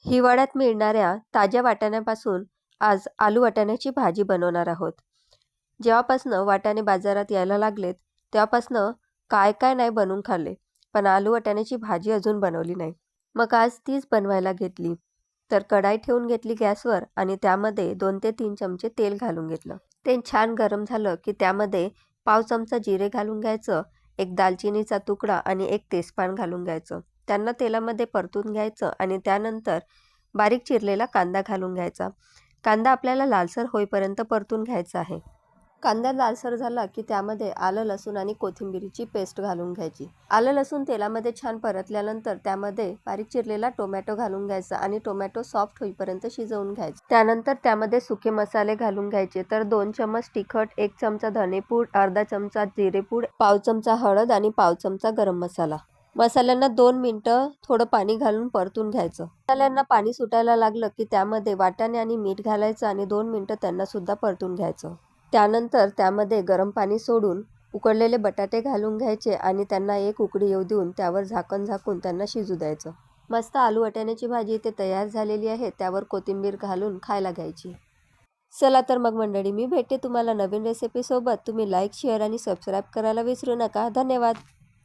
हिवाळ्यात मिळणाऱ्या ताज्या वाटाण्यापासून आज आलू वाटाण्याची भाजी बनवणार आहोत. जेव्हापासनं वाटाणे बाजारात यायला लागलेत तेव्हापासनं काय काय नाही बनवून खाल्ले, पण आलू वाटाण्याची भाजी अजून बनवली नाही. मग आज तीच बनवायला घेतली. तर कढाई ठेवून घेतली गॅसवर आणि त्यामध्ये 2 ते 3 चमचे तेल घालून घेतलं. ते छान गरम झालं की त्यामध्ये पाव चमचा जिरे घालून घ्यायचं, एक दालचिनीचा तुकडा आणि एक तेजपान घालून घ्यायचं. त्यांना तेलामध्ये परतून घ्यायचं आणि त्यानंतर बारीक चिरलेला कांदा घालून घ्यायचा. कांदा आपल्याला लालसर होईपर्यंत परतून घ्यायचा आहे. कांदा लालसर झाला की त्यामध्ये आलं लसूण आणि कोथिंबीरीची पेस्ट घालून घ्यायची. आलं लसूण तेलामध्ये छान परतल्यानंतर त्यामध्ये बारीक चिरलेला टोमॅटो घालून घ्यायचा आणि टोमॅटो सॉफ्ट होईपर्यंत शिजवून घ्यायचं. त्यानंतर त्यामध्ये सुके मसाले घालून घ्यायचे. तर 2 चमच तिखट, 1 चमचा धनेपूड, अर्धा चमचा जिरेपूड, पाव चमचा हळद आणि पाव चमचा गरम मसाला. मसाल्यांना 2 मिनिटं थोडं पाणी घालून परतून घ्यायचं. मसाल्यांना पाणी सुटायला लागलं की त्यामध्ये वाटाणे आणि मीठ घालायचं आणि 2 मिनिटं त्यांना सुद्धा परतून घ्यायचं. त्यानंतर त्यामध्ये गरम पाणी सोडून उकडलेले बटाटे घालून घ्यायचे आणि त्यांना एक उकळी येऊ देऊन त्यावर झाकण झाकून त्यांना शिजू द्यायचं. मस्त आलू वाटाण्याची भाजी इथे तयार झालेली आहे. त्यावर कोथिंबीर घालून खायला घ्यायची. चला तर मग मंडळी, मी भेटते तुम्हाला नवीन रेसिपीसोबत. तुम्ही लाईक, शेअर आणि सबस्क्राईब करायला विसरू नका. धन्यवाद.